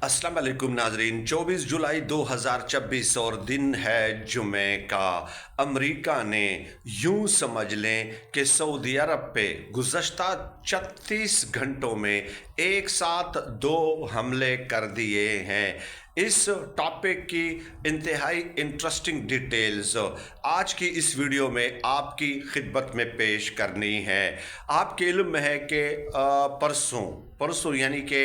अस्सलाम वालेकुम नाजरीन। 24 जुलाई 2026 और दिन है जुमे का। अमेरिका ने यूं समझ लें कि सऊदी अरब पे गुज़श्ता 36 घंटों में एक साथ 2 हमले कर दिए हैं। इस टॉपिक की इंतहाई इंटरेस्टिंग डिटेल्स आज की इस वीडियो में आपकी खिदमत में पेश करनी है। आपके इल्म में है कि परसों यानी कि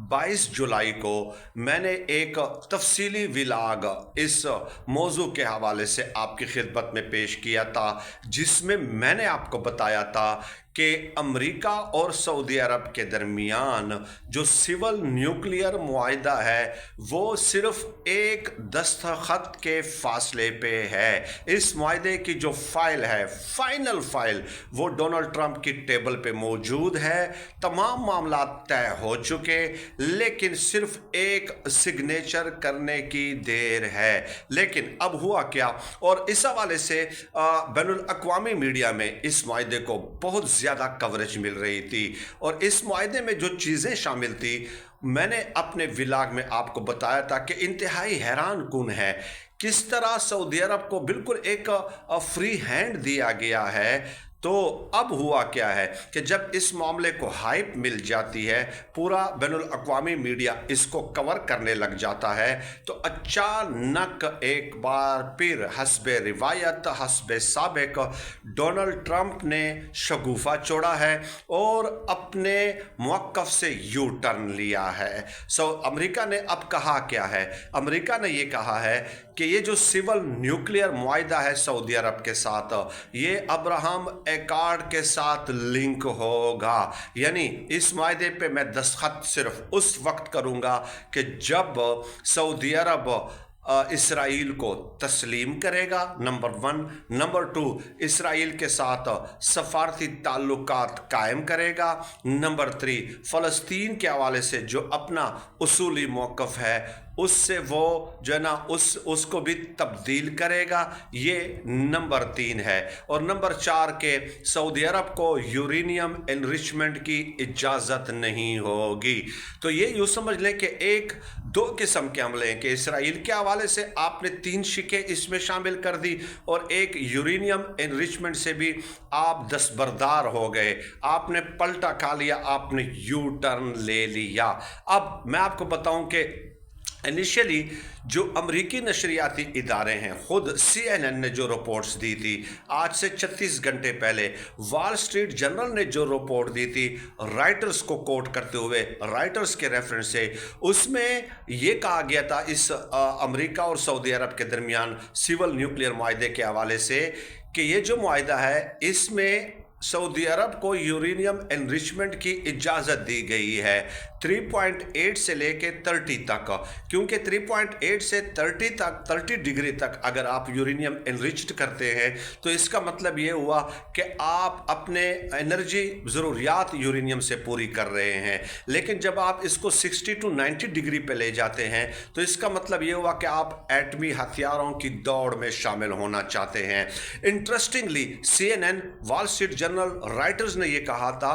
22 जुलाई को मैंने एक तफसीली व्लॉग इस मौजू के हवाले से आपकी खिदमत में पेश किया था, जिसमें मैंने आपको बताया था कि अमेरिका और सऊदी अरब के दरमियान जो सिविल न्यूक्लियर मुआहिदा है वो सिर्फ एक दस्तखत के फासले पे है। इस मुआहिदे की जो फाइल है, फाइनल फाइल, वो डोनाल्ड ट्रंप की टेबल पे मौजूद है। तमाम मामला तय हो चुके, लेकिन सिर्फ एक सिग्नेचर करने की देर है। लेकिन अब हुआ क्या, और इस हवाले से बैनुल अक़वामी मीडिया में इस मुआहिदे को बहुत ज़्यादा कवरेज मिल रही थी, और इस मुआहिदे में जो चीज़ें शामिल थी मैंने अपने व्लॉग में आपको बताया था कि इंतहाई हैरान कुन है किस तरह सऊदी अरब को बिल्कुल एक फ्री हैंड दिया गया है। तो अब हुआ क्या है कि जब इस मामले को हाइप मिल जाती है, पूरा बैनुल अक़वामी मीडिया इसको कवर करने लग जाता है, तो अचानक एक बार फिर हस्बे रिवायत हस्बे साबिक डोनाल्ड ट्रंप ने शगुफा छोड़ा है और अपने मौक़िफ़ से यू टर्न लिया है। अमेरिका ने अब कहा क्या है? अमेरिका ने ये कहा है कि ये जो सिविल न्यूक्लियर मुआहिदा है सऊदी अरब के साथ, ये अब्राहम एकॉर्ड के साथ लिंक होगा। यानी इस मुआहिदे पे मैं दस्तखत सिर्फ उस वक्त करूँगा कि जब सऊदी अरब इसराइल को तस्लीम करेगा, नंबर 1। नंबर 2, इसराइल के साथ सफारती ताल्लुकात कायम करेगा। नंबर 3, फ़लस्तीन के हवाले से जो अपना उसूली मौक़िफ़ है उससे वो जो है ना उसको भी तब्दील करेगा। ये नंबर 3 है। और नंबर 4 के सऊदी अरब को यूरेनियम एनरिचमेंट की इजाज़त नहीं होगी। तो ये यूँ समझ लें कि एक दो किस्म के हमले हैं कि इसराइल के हवाले से आपने 3 शिकें इसमें शामिल कर दी, और एक यूरेनियम एनरिचमेंट से भी आप दस्तबरदार हो गए, आपने पलटा खा लिया, आपने यू टर्न ले लिया। अब मैं आपको बताऊं कि इनिशियली जो अमरीकी नशरियाती इदारे हैं, ख़ुद CNN ने जो रिपोर्ट्स दी थी आज से 36 घंटे पहले, वॉल स्ट्रीट जर्नल ने जो रिपोर्ट दी थी राइटर्स को कोट करते हुए, राइटर्स के रेफरेंस से, उसमें ये कहा गया था इस अमरीका और सऊदी अरब के दरमियान सिविल न्यूक्लियर मुआहिदे के हवाले से कि ये जो मुआहिदा है इसमें सऊदी अरब को यूरेनियम एनरिचमेंट की इजाज़त दी गई है 3.8 से लेके 30 तक। क्योंकि 3.8 से 30 डिग्री तक अगर आप यूरेनियम एनरिच्ड करते हैं तो इसका मतलब ये हुआ कि आप अपने एनर्जी ज़रूरियात यूरेनियम से पूरी कर रहे हैं। लेकिन जब आप इसको 60 to 90 डिग्री पे ले जाते हैं तो इसका मतलब ये हुआ कि आप एटमी हथियारों की दौड़ में शामिल होना चाहते हैं। Interestingly CNN, wall street journal, writers ने ये कहा था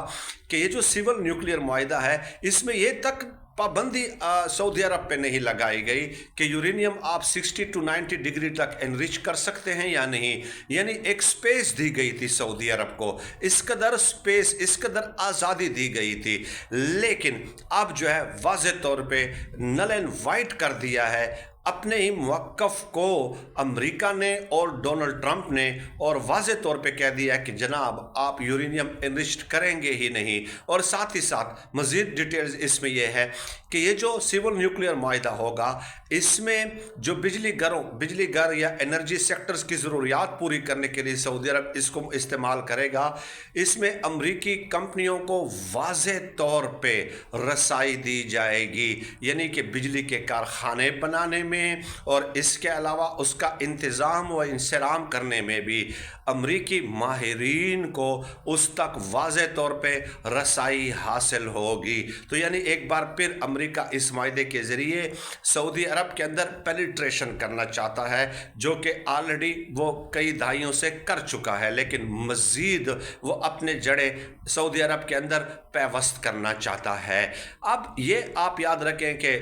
कि ये जो सिविल न्यूक्लियर मुआहिदा है इसमें ये तक पाबंदी सऊदी अरब पे नहीं लगाई गई कि यूरेनियम आप 60 to 90 डिग्री तक एनरिच कर सकते हैं या नहीं। यानी एक स्पेस दी गई थी सऊदी अरब को, इस कदर स्पेस, इस कदर आज़ादी दी गई थी। लेकिन अब जो है वाज़ेह तौर पे नल एंड वाइट कर दिया है अपने ही मौक़िफ़ को अमेरिका ने और डोनाल्ड ट्रंप ने, और वाज़ेह तौर पे कह दिया कि जनाब आप यूरेनियम एनरिच्ड करेंगे ही नहीं। और साथ ही साथ मज़ीद डिटेल्स इसमें यह है कि ये जो सिविल न्यूक्लियर मुआहिदा होगा इसमें जो बिजली घर या एनर्जी सेक्टर्स की ज़रूरियात पूरी करने के लिए सऊदी अरब इसको इस्तेमाल करेगा, इसमें अमरीकी कंपनियों को वाज़ेह तौर पे रसाई दी जाएगी। यानी कि बिजली के कारखाने बनाने में और इसके अलावा उसका इंतज़ाम व इंसराम करने में भी अमरीकी माहिरीन को उस तक वाज़ेह तौर पे रसाई हासिल होगी। तो यानी एक बार फिर अमरीका इस मायदे के ज़रिए सऊदी अरब के अंदर पेनिट्रेशन करना चाहता है, जो कि ऑलरेडी वो कई दहाइयों से कर चुका है, लेकिन मज़ीद वो अपने जड़ें सऊदी अरब के अंदर पैवस्त करना चाहता है। अब ये आप याद रखें कि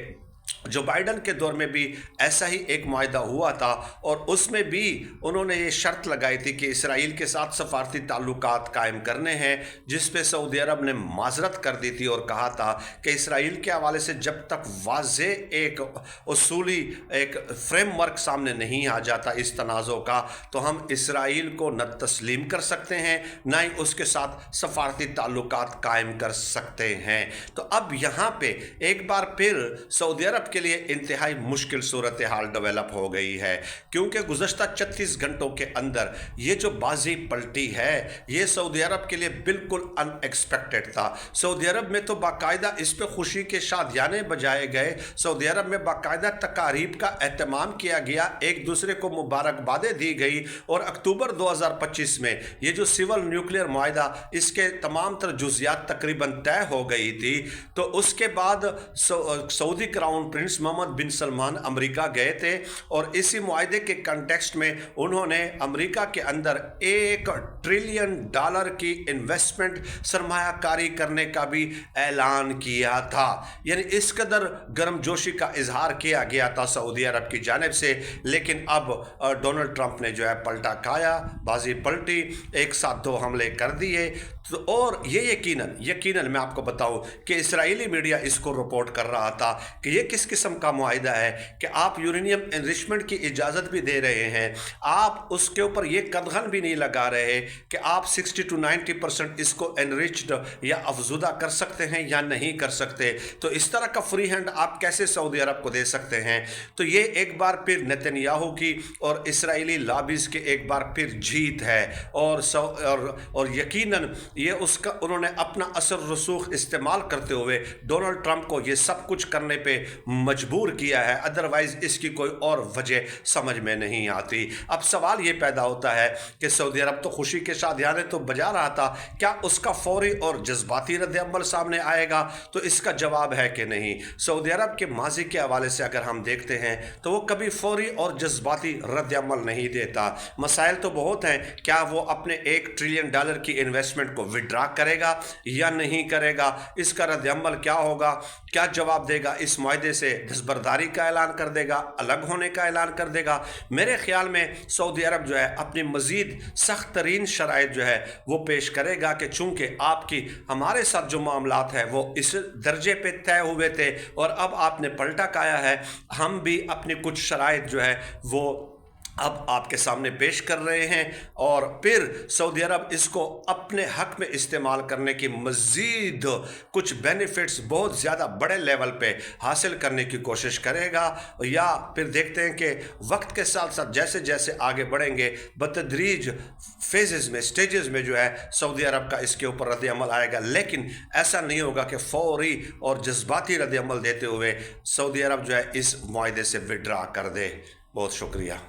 जो बाइडन के दौर में भी ऐसा ही एक मुआहदा हुआ था, और उसमें भी उन्होंने ये शर्त लगाई थी कि इसराइल के साथ सफारती ताल्लुकात कायम करने हैं, जिस पे सऊदी अरब ने माजरत कर दी थी और कहा था कि इसराइल के हवाले से जब तक वाज़े एक उसूली एक फ्रेमवर्क सामने नहीं आ जाता इस तनाज़ों का, तो हम इसराइल को न तस्लीम कर सकते हैं, न ही उसके साथ सफारती ताल्लुकात कायम कर सकते हैं। तो अब यहाँ पे एक बार फिर सऊदी अरब के लिए इंतहाई मुश्किल सूरत हाल डेवलप हो गई है, क्योंकि गुज़श्ता 36 घंटों के अंदर ये जो बाजी पलटी है ये सऊदी अरब के लिए बिल्कुल अनएक्सपेक्टेड था। सऊदी अरब में तो बाकायदा इस पे खुशी के शादियाने बजाए गए, सऊदी अरब में बाकायदा तकारीब का एहतमाम किया गया, एक दूसरे को मुबारकबादें दी गई, और अक्टूबर 2025 में ये जो सिविल न्यूक्लियर मुआहदा इसके तमाम तर जुज़ियात तकरीबन तय हो गई थी। तो उसके बाद सऊदी क्राउन प्रिंस मोहम्मद बिन सलमान अमेरिका गए थे, और इसी मुआहदे के कंटेक्स्ट में उन्होंने अमेरिका के अंदर $1 ट्रिलियन की इन्वेस्टमेंट सरमायाकारी करने का भी ऐलान किया था। यानी इस कदर गर्मजोशी का इजहार किया गया था सऊदी अरब की जानिब से। लेकिन अब डोनाल्ड ट्रंप ने जो है पलटा खाया, बाजी पलटी, एक साथ 2 हमले कर दिए। तो और ये यकीनन मैं आपको बताऊं कि इस्राएली मीडिया इसको रिपोर्ट कर रहा था कि ये किस किस्म का मुआहिदा है कि आप यूरेनियम एनरिचमेंट की इजाज़त भी दे रहे हैं, आप उसके ऊपर ये कदगन भी नहीं लगा रहे कि आप 60 to 90% इसको एनरिच्ड या अफजुदा कर सकते हैं या नहीं कर सकते। तो इस तरह का फ्री हैंड आप कैसे सऊदी अरब को दे सकते हैं? तो ये एक बार फिर नेतन्याहू की और इस्राएली लॉबीज़ के एक बार फिर जीत है, और यकीनन ये उसका उन्होंने अपना असर रसूख इस्तेमाल करते हुए डोनाल्ड ट्रंप को ये सब कुछ करने पे मजबूर किया है, अदरवाइज इसकी कोई और वजह समझ में नहीं आती। अब सवाल ये पैदा होता है कि सऊदी अरब तो खुशी के शादियाने तो बजा रहा था, क्या उसका फौरी और जज्बाती रद्द-ए-अमल सामने आएगा? तो इसका जवाब है कि नहीं। सऊदी अरब के माजी के हवाले से अगर हम देखते हैं तो वो कभी फौरी और जज्बाती रद्द-ए-अमल नहीं देता। मसाइल तो बहुत हैं, क्या वो अपने $1 ट्रिलियन की इन्वेस्टमेंट को विड्रा करेगा या नहीं करेगा, इसका रद्द-ए-अमल क्या होगा, क्या जवाब देगा, इस मुआहदे से दस्तबरदारी का ऐलान कर देगा, अलग होने का ऐलान कर देगा। मेरे ख्याल में सऊदी अरब जो है अपनी मज़ीद सख्त तरीन शराइत जो है वो पेश करेगा कि चूँकि आपकी हमारे साथ जो मामलात है वो इस दर्जे पे तय हुए थे और अब आपने पलटा खाया है, हम भी अपनी कुछ शराइत जो है वो अब आपके सामने पेश कर रहे हैं, और फिर सऊदी अरब इसको अपने हक में इस्तेमाल करने की मज़ीद कुछ बेनिफिट्स बहुत ज़्यादा बड़े लेवल पे हासिल करने की कोशिश करेगा। या फिर देखते हैं कि वक्त के साथ साथ जैसे जैसे आगे बढ़ेंगे बतदरीज फेजेस में, स्टेजेस में जो है सऊदी अरब का इसके ऊपर रद्द-ए-अमल आएगा। लेकिन ऐसा नहीं होगा कि फौरी और जज्बाती रद्द-ए-अमल देते हुए सऊदी अरब जो है इस मुआहदे से विड्रा कर दे। बहुत शुक्रिया।